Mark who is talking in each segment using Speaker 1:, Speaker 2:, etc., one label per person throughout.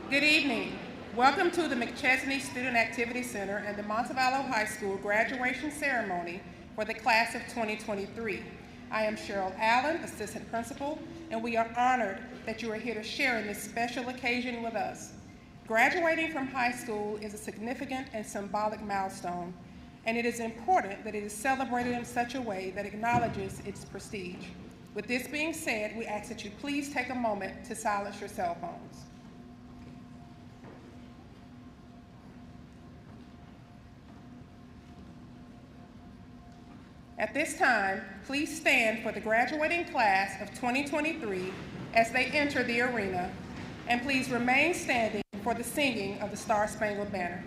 Speaker 1: Good evening. Welcome to the McChesney Student Activity Center and the Montevallo High School graduation ceremony for the class of 2023. I am Cheryl Allen, Assistant Principal, and we are honored that you are here to share in this special occasion with us. Graduating from high school is a significant and symbolic milestone, and it is important that it is celebrated in such a way that acknowledges its prestige. With this being said, we ask that you please take a moment to silence your cell phones. At this time, please stand for the graduating class of 2023 as they enter the arena, and please remain standing for the singing of the Star-Spangled Banner.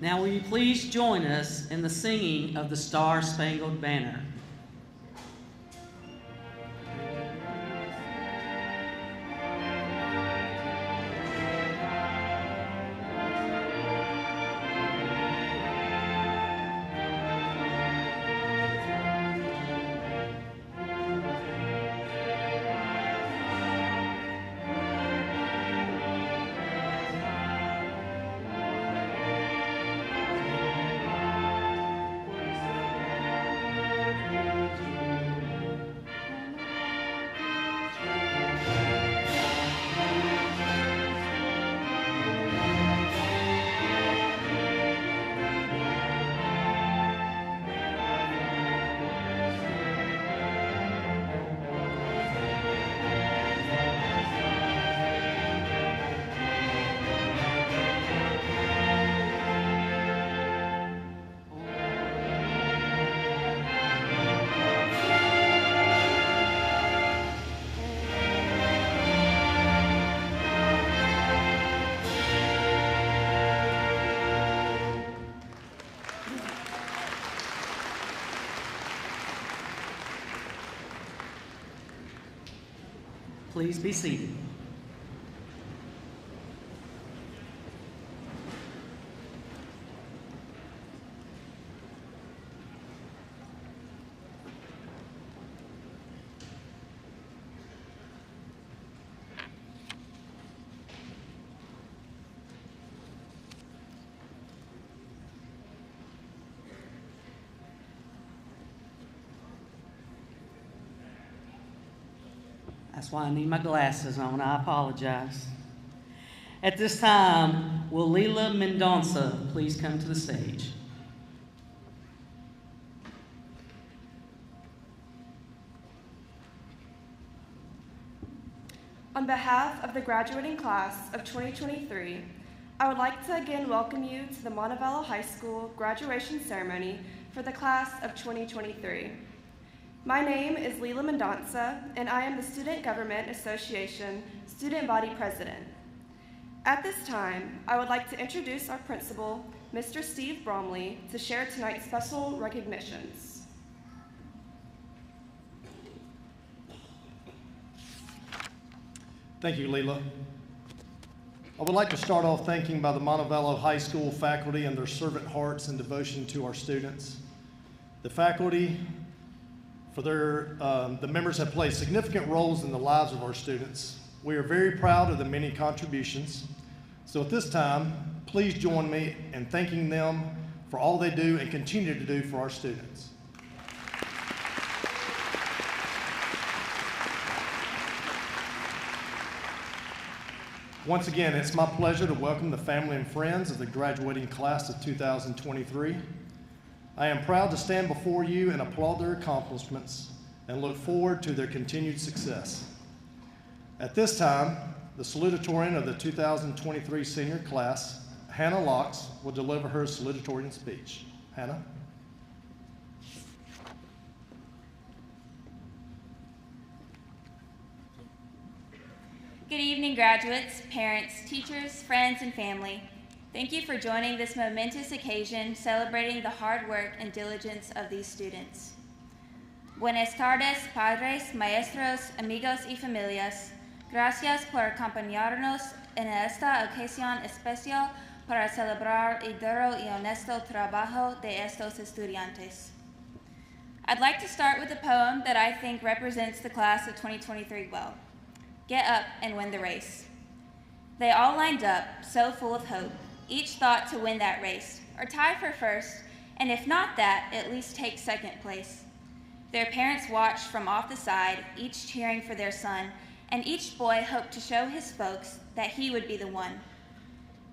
Speaker 2: Now will you please join us in the singing of the Star-Spangled Banner? Please be seated. That's why I need my glasses on. I apologize. At this time, will Leila Mendonça please come to the stage?
Speaker 3: On behalf of the graduating class of 2023, I would like to again welcome you to the Montevallo High School graduation ceremony for the class of 2023. My name is Leila Mendonça, and I am the Student Government Association Student Body President. At this time, I would like to introduce our principal, Mr. Steve Bromley, to share tonight's special recognitions.
Speaker 4: Thank you, Leila. I would like to start off thanking by the Montevallo High School faculty and their servant hearts and devotion to our students. The faculty, the members have played significant roles in the lives of our students. We are very proud of the many contributions. So at this time, please join me in thanking them for all they do and continue to do for our students. Once again, it's my pleasure to welcome the family and friends of the graduating class of 2023. I am proud to stand before you and applaud their accomplishments and look forward to their continued success. At this time, the salutatorian of the 2023 senior class, Hannah Locks, will deliver her salutatorian speech. Hannah?
Speaker 5: Good evening, graduates, parents, teachers, friends, and family. Thank you for joining this momentous occasion celebrating the hard work and diligence of these students. Buenas tardes, padres, maestros, amigos y familias. Gracias por acompañarnos en esta ocasión especial para celebrar el duro y honesto trabajo de estos estudiantes. I'd like to start with a poem that I think represents the class of 2023 well. Get up and win the race. They all lined up, so full of hope, each thought to win that race, or tie for first, and if not that, at least take second place. Their parents watched from off the side, each cheering for their son, and each boy hoped to show his folks that he would be the one.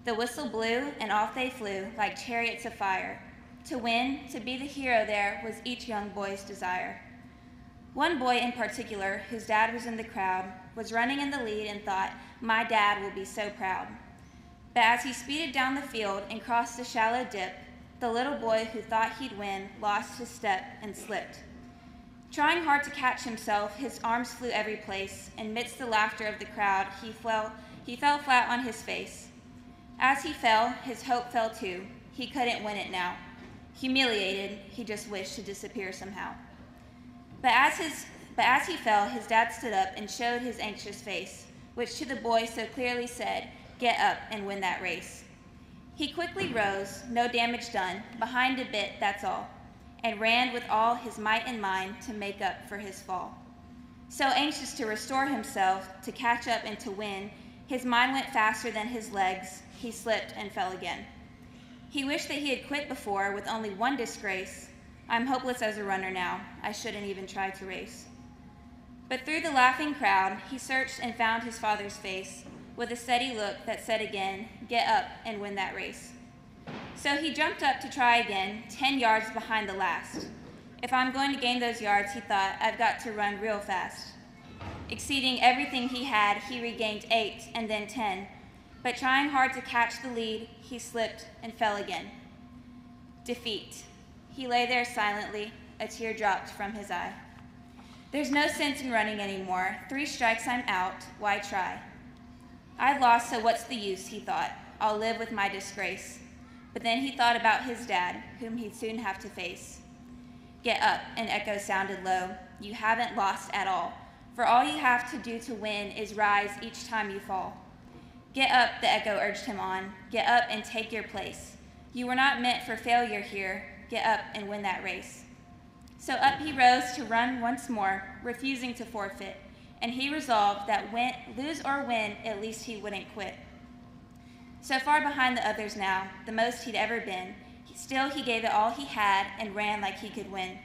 Speaker 5: The whistle blew, and off they flew, like chariots of fire. To win, to be the hero there, was each young boy's desire. One boy in particular, whose dad was in the crowd, was running in the lead and thought, my dad will be so proud. But as he speeded down the field and crossed a shallow dip, the little boy who thought he'd win lost his step and slipped. Trying hard to catch himself, his arms flew every place, and midst the laughter of the crowd, he fell flat on his face. As he fell, his hope fell too. He couldn't win it now. Humiliated, he just wished to disappear somehow. But as he fell, his dad stood up and showed his anxious face, which to the boy so clearly said, get up and win that race. He quickly rose, no damage done, behind a bit, that's all, and ran with all his might and mind to make up for his fall. So anxious to restore himself, to catch up and to win, his mind went faster than his legs, he slipped and fell again. He wished that he had quit before with only one disgrace. I'm hopeless as a runner now, I shouldn't even try to race. But through the laughing crowd, he searched and found his father's face, with a steady look that said again, get up and win that race. So he jumped up to try again, 10 yards behind the last. If I'm going to gain those yards, he thought, I've got to run real fast. Exceeding everything he had, he regained 8 and then 10. But trying hard to catch the lead, he slipped and fell again. Defeat. He lay there silently, a tear dropped from his eye. There's no sense in running anymore. 3 strikes, I'm out. Why try? I've lost, so what's the use, he thought. I'll live with my disgrace. But then he thought about his dad, whom he'd soon have to face. Get up, an echo sounded low. You haven't lost at all. For all you have to do to win is rise each time you fall. Get up, the echo urged him on. Get up and take your place. You were not meant for failure here. Get up and win that race. So up he rose to run once more, refusing to forfeit, and he resolved that lose or win, at least he wouldn't quit. So far behind the others now, the most he'd ever been, still he gave it all he had and ran like he could win.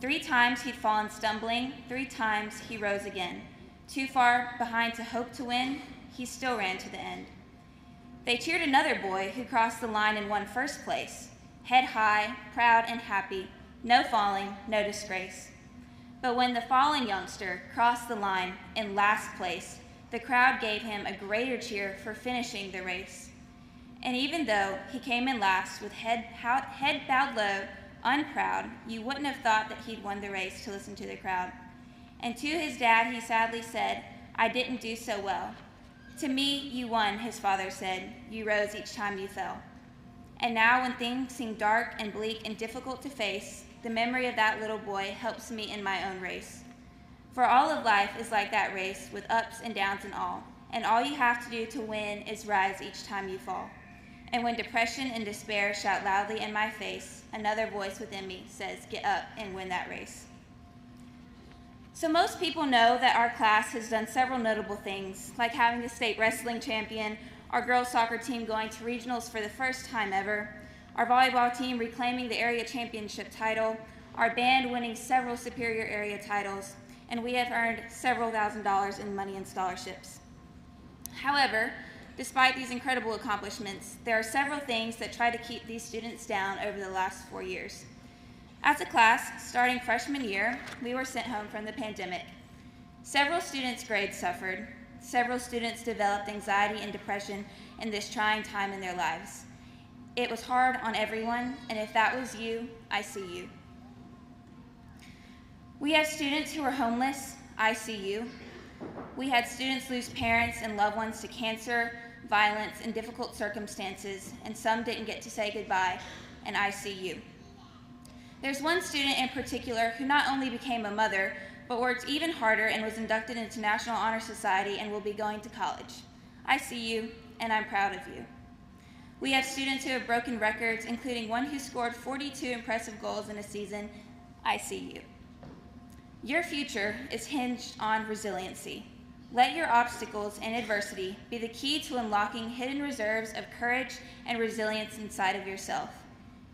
Speaker 5: 3 times he'd fallen stumbling, 3 times he rose again. Too far behind to hope to win, he still ran to the end. They cheered another boy who crossed the line and won first place. Head high, proud and happy, no falling, no disgrace. But when the falling youngster crossed the line in last place, the crowd gave him a greater cheer for finishing the race. And even though he came in last with head bowed low, unproud, you wouldn't have thought that he'd won the race to listen to the crowd. And to his dad he sadly said, "I didn't do so well." "To me, you won," his father said. "You rose each time you fell." And now when things seem dark and bleak and difficult to face, the memory of that little boy helps me in my own race. For all of life is like that race, with ups and downs and all you have to do to win is rise each time you fall. And when depression and despair shout loudly in my face, another voice within me says, "Get up and win that race." So most people know that our class has done several notable things, like having the state wrestling champion, our girls soccer team going to regionals for the first time ever, our volleyball team reclaiming the area championship title, our band winning several superior area titles, and we have earned several $1,000s in money and scholarships. However, despite these incredible accomplishments, there are several things that try to keep these students down over the last 4 years. As a class, starting freshman year, we were sent home from the pandemic. Several students' grades suffered. Several students developed anxiety and depression in this trying time in their lives. It was hard on everyone, and if that was you, I see you. We have students who are homeless. I see you. We had students lose parents and loved ones to cancer, violence, and difficult circumstances, and some didn't get to say goodbye, and I see you. There's one student in particular who not only became a mother, but worked even harder and was inducted into National Honor Society and will be going to college. I see you, and I'm proud of you. We have students who have broken records, including one who scored 42 impressive goals in a season. I see you. Your future is hinged on resiliency. Let your obstacles and adversity be the key to unlocking hidden reserves of courage and resilience inside of yourself.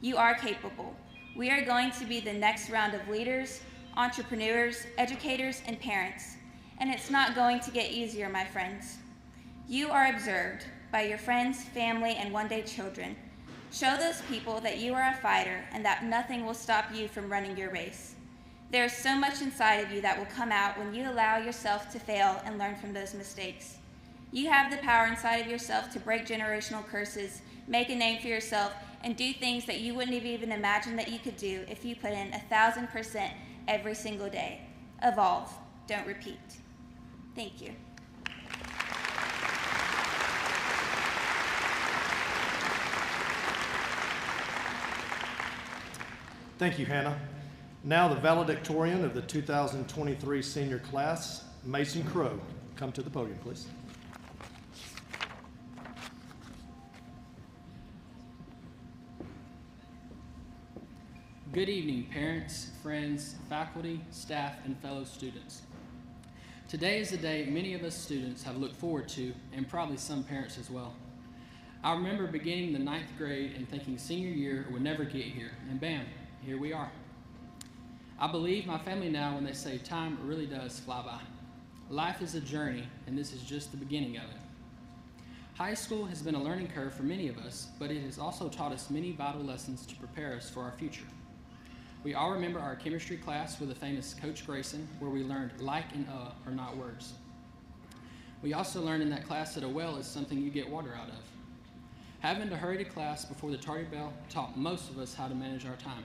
Speaker 5: You are capable. We are going to be the next round of leaders, entrepreneurs, educators, and parents. And it's not going to get easier, my friends. You are observed by your friends, family, and one-day children. Show those people that you are a fighter and that nothing will stop you from running your race. There is so much inside of you that will come out when you allow yourself to fail and learn from those mistakes. You have the power inside of yourself to break generational curses, make a name for yourself, and do things that you wouldn't have even imagined that you could do if you put in 1,000% every single day. Evolve, don't repeat. Thank you.
Speaker 4: Thank you, Hannah. Now the valedictorian of the 2023 senior class, Mason Crow. Come to the podium, please.
Speaker 6: Good evening, parents, friends, faculty, staff, and fellow students. Today is the day many of us students have looked forward to, and probably some parents as well. I remember beginning the 9th grade and thinking senior year would never get here, and bam, here we are. I believe my family now when they say time really does fly by. Life is a journey, and this is just the beginning of it. High school has been a learning curve for many of us, but it has also taught us many vital lessons to prepare us for our future. We all remember our chemistry class with the famous Coach Grayson, where we learned like and are not words. We also learned in that class that a well is something you get water out of. Having to hurry to class before the tardy bell taught most of us how to manage our time.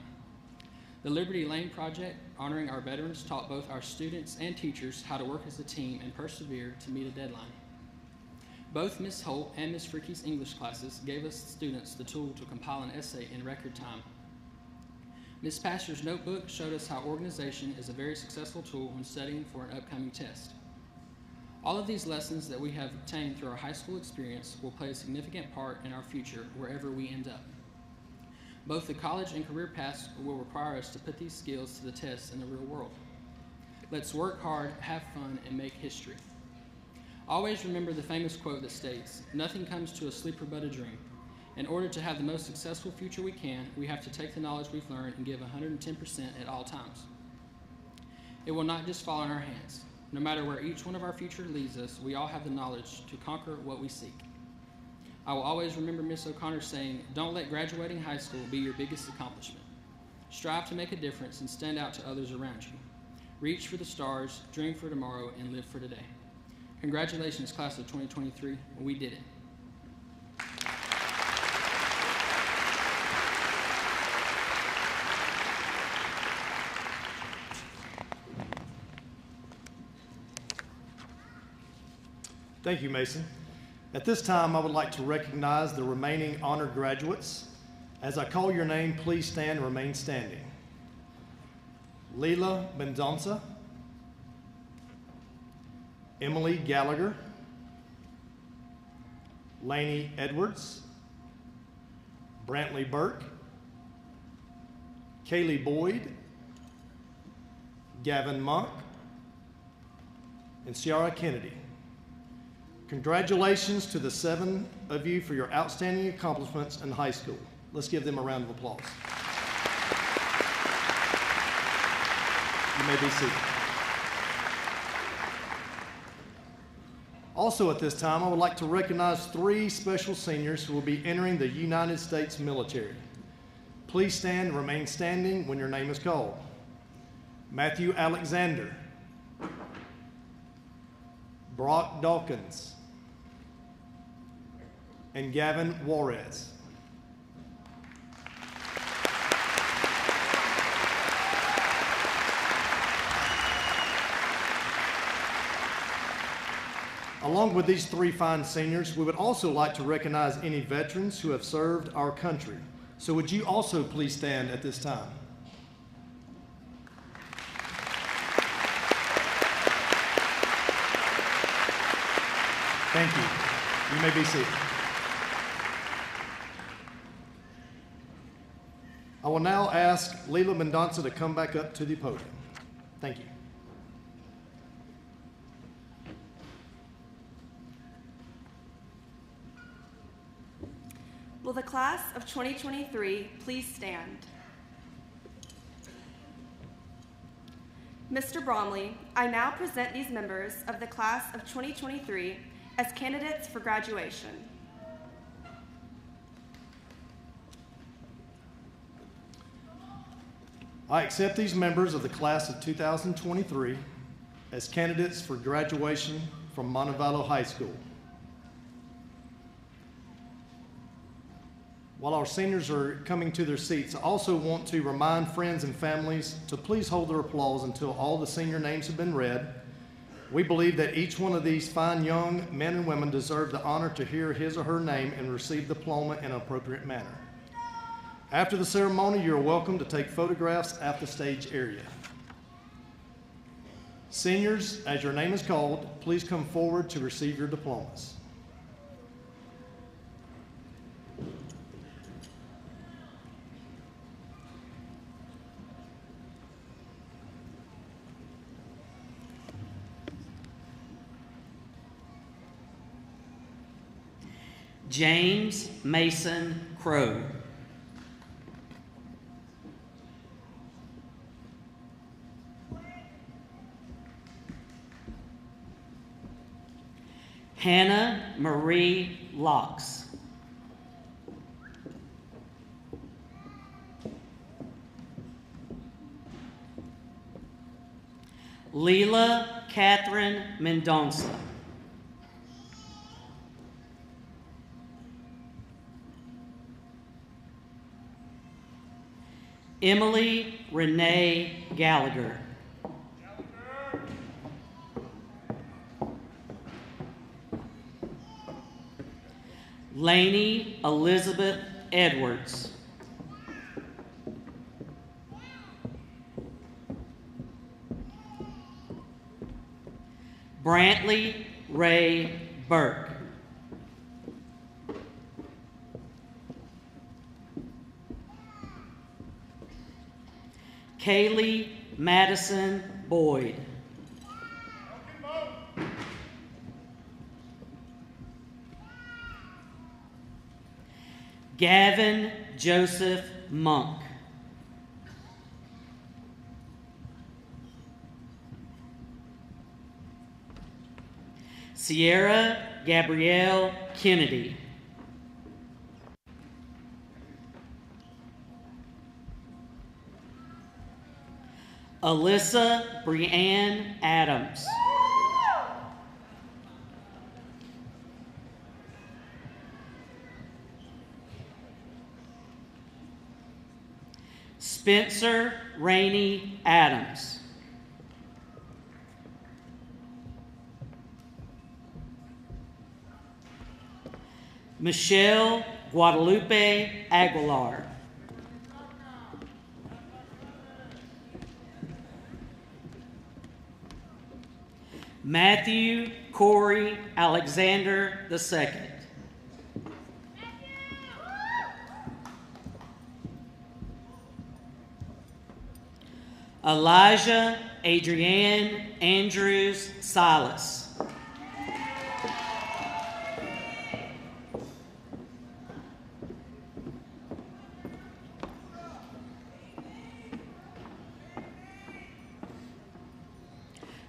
Speaker 6: The Liberty Lane Project, honoring our veterans, taught both our students and teachers how to work as a team and persevere to meet a deadline. Both Ms. Holt and Ms. Fricke's English classes gave us students the tool to compile an essay in record time. Ms. Pastor's notebook showed us how organization is a very successful tool when studying for an upcoming test. All of these lessons that we have obtained through our high school experience will play a significant part in our future wherever we end up. Both the college and career paths will require us to put these skills to the test in the real world. Let's work hard, have fun, and make history. Always remember the famous quote that states, "Nothing comes to a sleeper but a dream." In order to have the most successful future we can, we have to take the knowledge we've learned and give 110% at all times. It will not just fall in our hands. No matter where each one of our future leads us, we all have the knowledge to conquer what we seek. I will always remember Ms. O'Connor saying, "Don't let graduating high school be your biggest accomplishment. Strive to make a difference and stand out to others around you. Reach for the stars, dream for tomorrow, and live for today." Congratulations, class of 2023. We did it.
Speaker 4: Thank you, Mason. At this time, I would like to recognize the remaining honored graduates. As I call your name, please stand and remain standing. Leila Mendonça, Emily Gallagher, Lainey Edwards, Brantley Burke, Kaylee Boyd, Gavin Monk, and Ciara Kennedy. Congratulations to the 7 of you for your outstanding accomplishments in high school. Let's give them a round of applause. You may be seated. Also at this time, I would like to recognize 3 special seniors who will be entering the United States military. Please stand and remain standing when your name is called. Matthew Alexander, Brock Dawkins, and Gavin Juarez. Along with these 3 fine seniors, we would also like to recognize any veterans who have served our country. So would you also please stand at this time? Thank you. You may be seated. I will now ask Leila Mendonça to come back up to the podium. Thank you.
Speaker 3: Will the class of 2023 please stand? Mr. Bromley, I now present these members of the class of 2023 as candidates for graduation.
Speaker 4: I accept these members of the class of 2023 as candidates for graduation from Montevallo High School. While our seniors are coming to their seats, I also want to remind friends and families to please hold their applause until all the senior names have been read. We believe that each one of these fine young men and women deserve the honor to hear his or her name and receive the diploma in an appropriate manner. After the ceremony, you're welcome to take photographs at the stage area. Seniors, as your name is called, please come forward to receive your diplomas.
Speaker 2: James Mason Crow. Hannah Marie Locks. Leila Catherine Mendonça. Emily Renee Gallagher. Lainey Elizabeth Edwards. Brantley Ray Burke. Kaylee Madison Boyd. Gavin Joseph Monk. Sierra Gabrielle Kennedy. Alyssa Brianne Adams. Spencer Rainey Adams. Michelle Guadalupe Aguilar. Matthew Corey Alexander II. Elijah Adrienne Andrews Silas.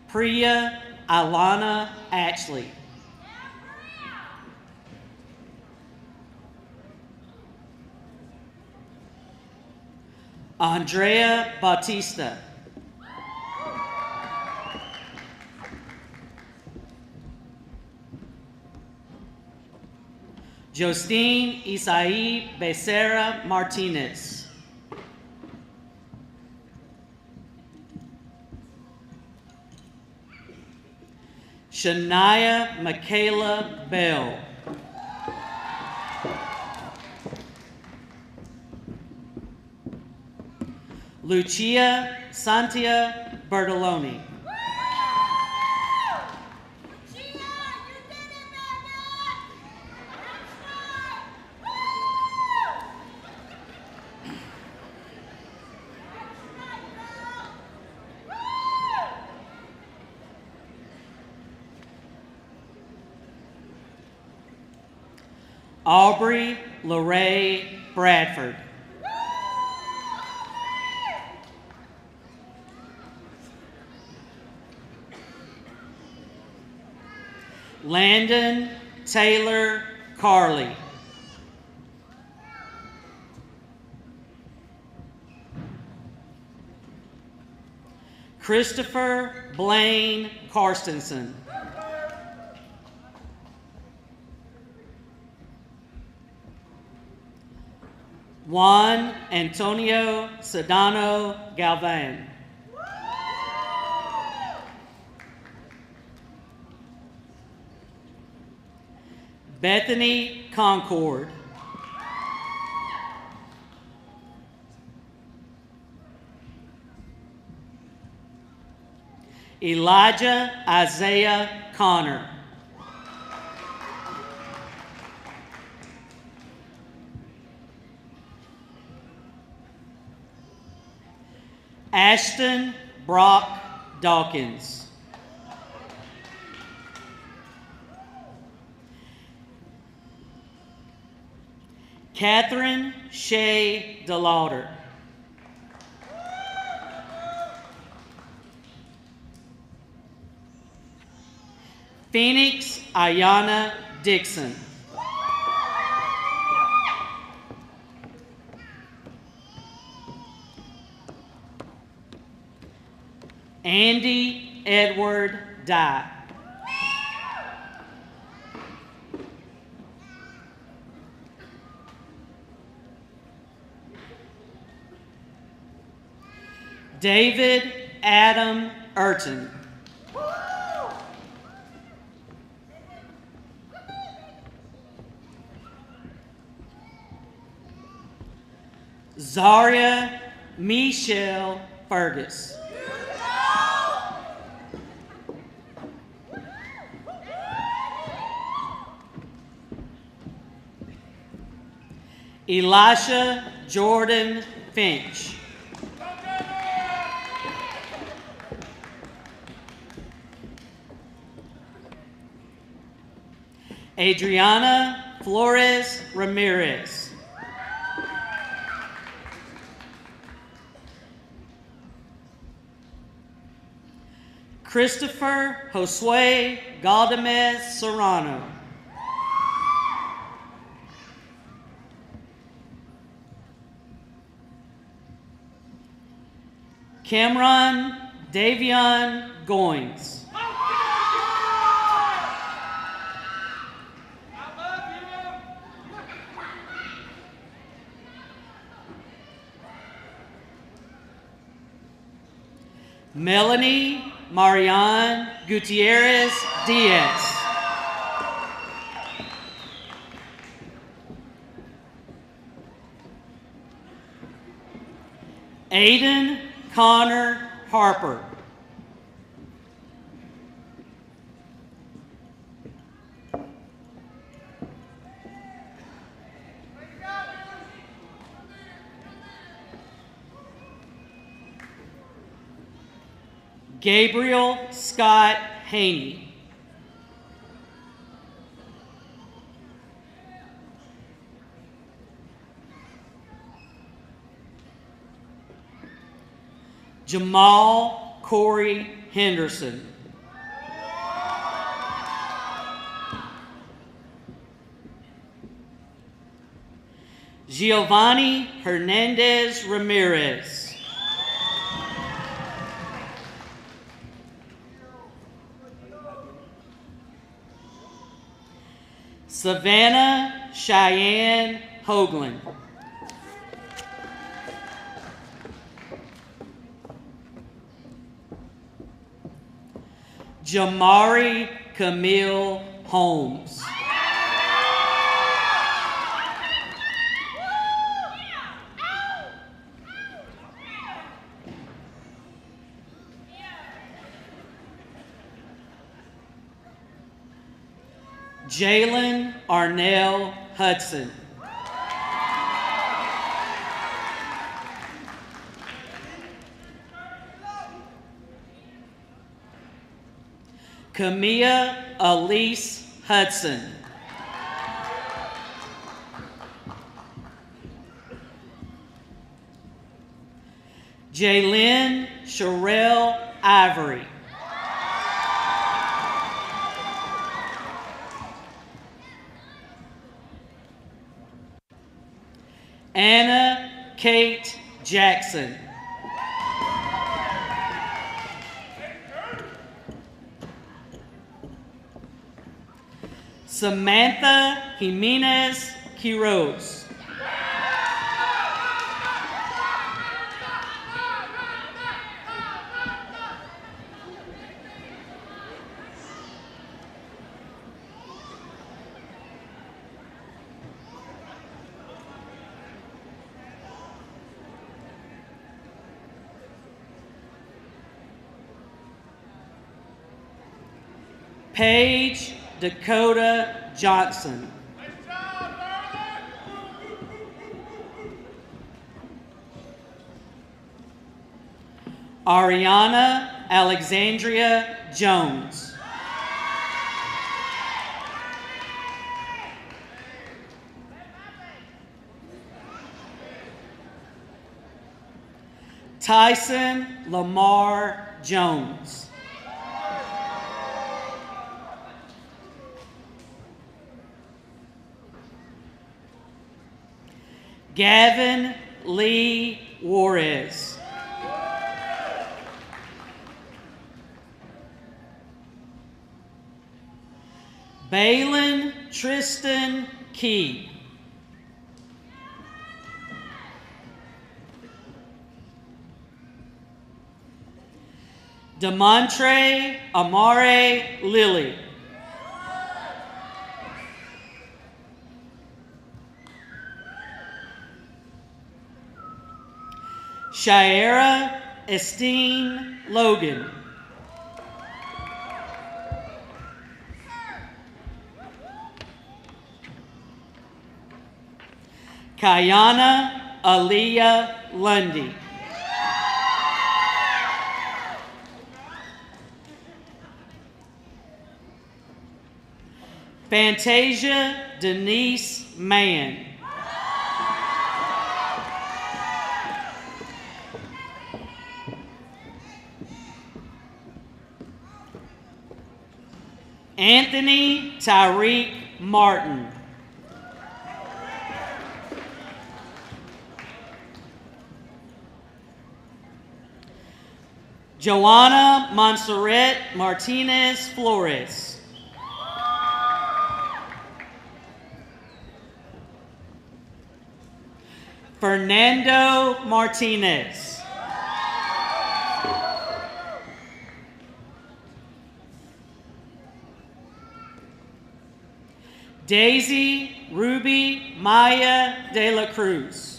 Speaker 2: Priya Alana Ashley. Andrea Bautista. Justine Isai Becerra Martinez. Shania Michaela Bell. Lucia Santia Bertoloni. Aubrey LeRae Bradford. Landon Taylor Carley. Christopher Blaine Karstensen. Juan Antonio Sedano Galvan. Bethany Concord. Elijah Isaiah Connor. Ashton Brock Dawkins. Catherine Shea DeLauder. Phoenix Ayana Dixon. Andy Edward Dye. David Adam Urton. Zaria Michelle Fergus. Elisha Jordan Finch. Adriana Flores Ramirez. Christopher Josue Galdamez Serrano. Cameron Davion Goins. Melanie Marianne Gutierrez Diaz. Aiden Connor Harper. Gabriel Scott Haney. Jamal Corey Henderson. Giovanni Hernandez Ramirez. Savannah Cheyenne Hoagland. Jamari Camille Holmes. Jalen Arnell Hudson. Kamia Elise Hudson. Jaylyn Sherelle Ivory. Anna Kate Jackson. Samantha Jimenez Quiroz. Paige Dakota Johnson. Ariana Alexandria Jones. Tyson Lamar Jones. Gavin Lee Juarez. Balin Tristan Key. Demontre Amare Lilly. Shaira Estine Logan. Kayana Aaliyah Lundy. Fantasia Denise Mann. Anthony Tyreek Martin. Joanna Montserrat Martinez Flores. Fernando Martinez. Daisy Ruby Maya de la Cruz.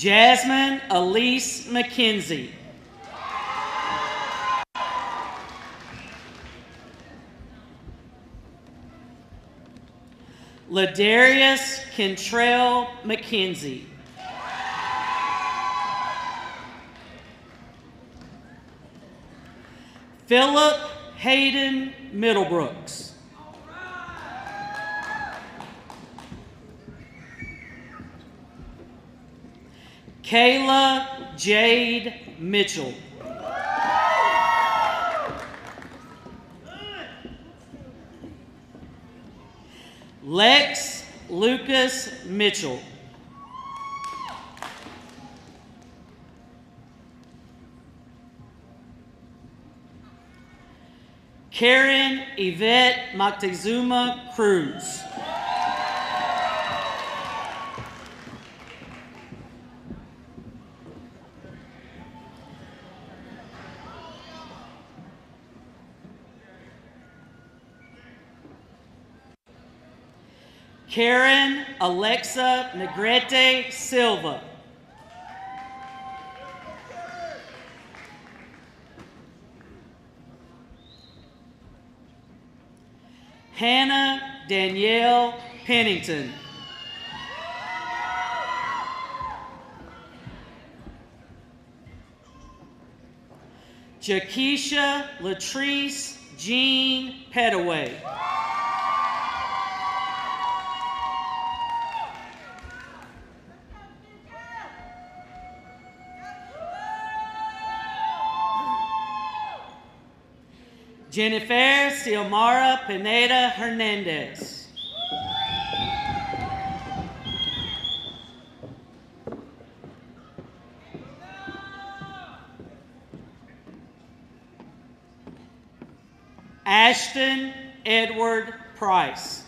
Speaker 2: Jasmine Elise McKenzie. Ladarius Kentrell McKenzie. Philip Hayden Middlebrooks. Kayla Jade Mitchell. Lex Lucas Mitchell. Karen Yvette Moctezuma Cruz. Karen Alexa Negrete Silva. Hannah Danielle Pennington. Jakesha Latrice Jean Petaway. Jennifer Xiomara Pineda Hernandez. Ashton Edward Price.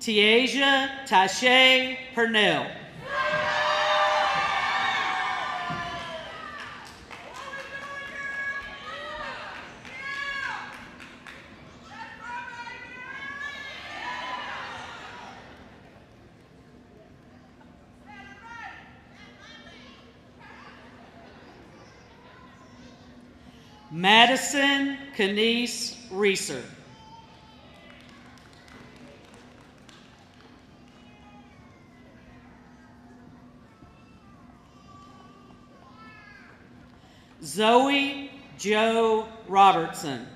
Speaker 2: Tiaja Tashay Purnell. Madison Kenise Reeser. Zoe Joe Robertson.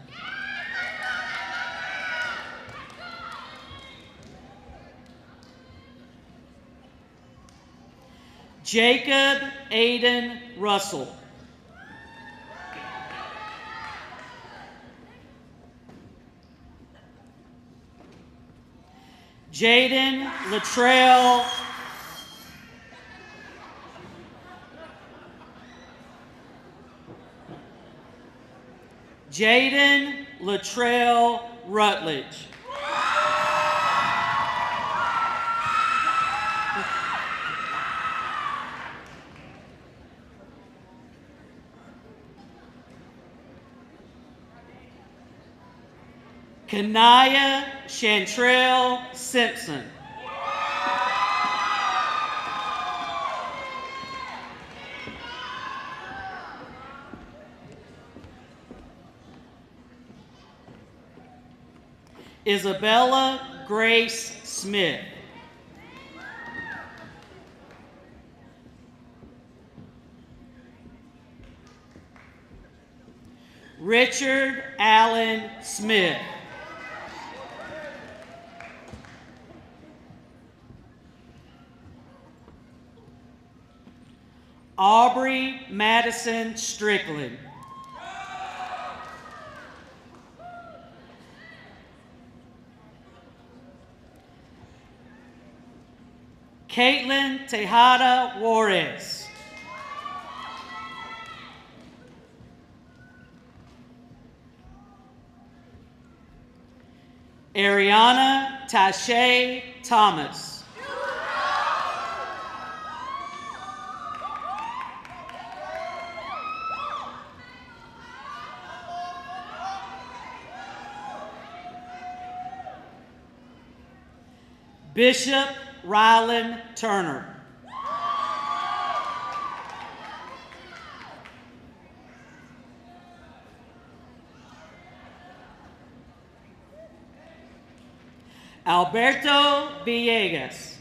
Speaker 2: Jacob Aiden Russell. Jaden Latrell. Jaden Latrell Rutledge. Kanaya Chantrell Simpson. Isabella Grace Smith. Richard Allen Smith. Aubrey Madison Strickland. Caitlin Tejada Juarez. Ariana Tashay Thomas. Bishop Rylan Turner. Alberto Villegas.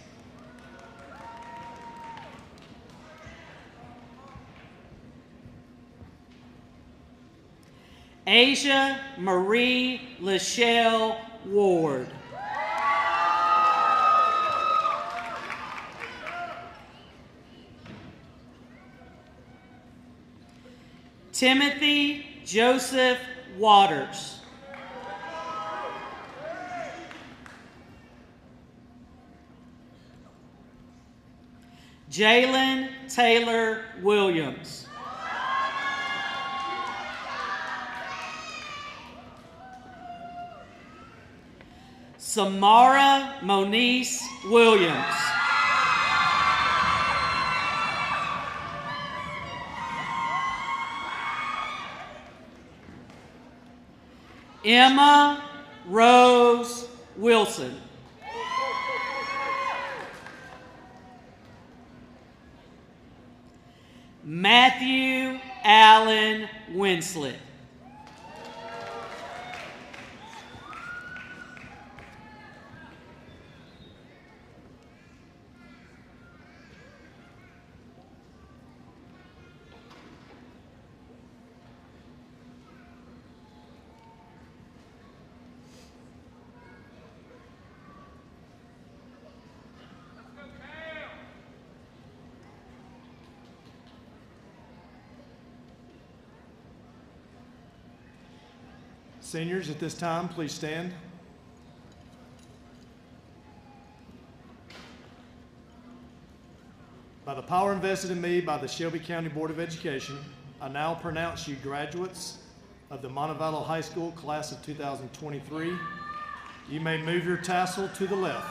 Speaker 2: Asia Marie Lachelle Ward. Timothy Joseph Waters. Jalen Taylor Williams. Samara Monice Williams. Emma Rose Wilson. Matthew Allen Winslet.
Speaker 4: Seniors, at this time, please stand. By the power invested in me by the Shelby County Board of Education, I now pronounce you graduates of the Montevallo High School class of 2023. You may move your tassel to the left.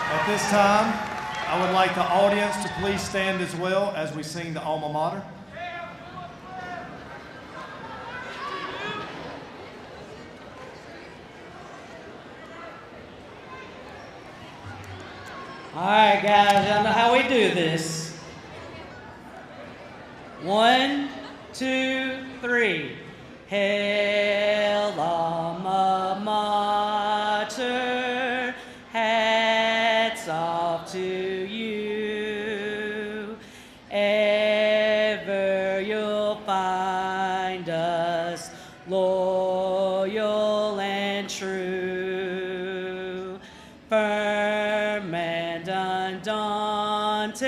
Speaker 4: At this time, I would like the audience to please stand as well as we sing the alma mater.
Speaker 2: All right, guys, y'all know how we do this. 1, 2, 3. Hail alma mater, hats off to you. Ever you'll find us loyal and true, firm and undaunted,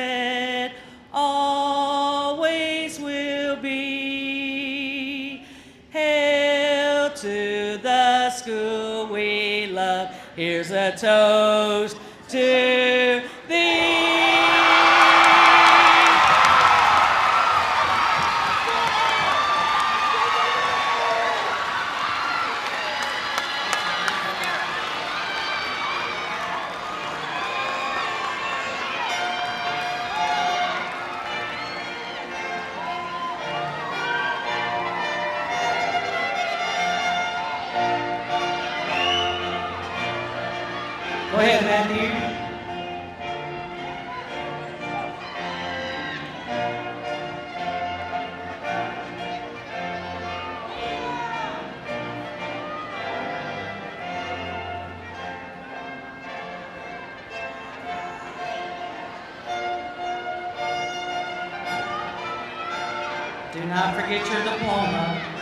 Speaker 2: always will be. Hail to the school we love. Here's a toast to thee. Do not forget your diploma.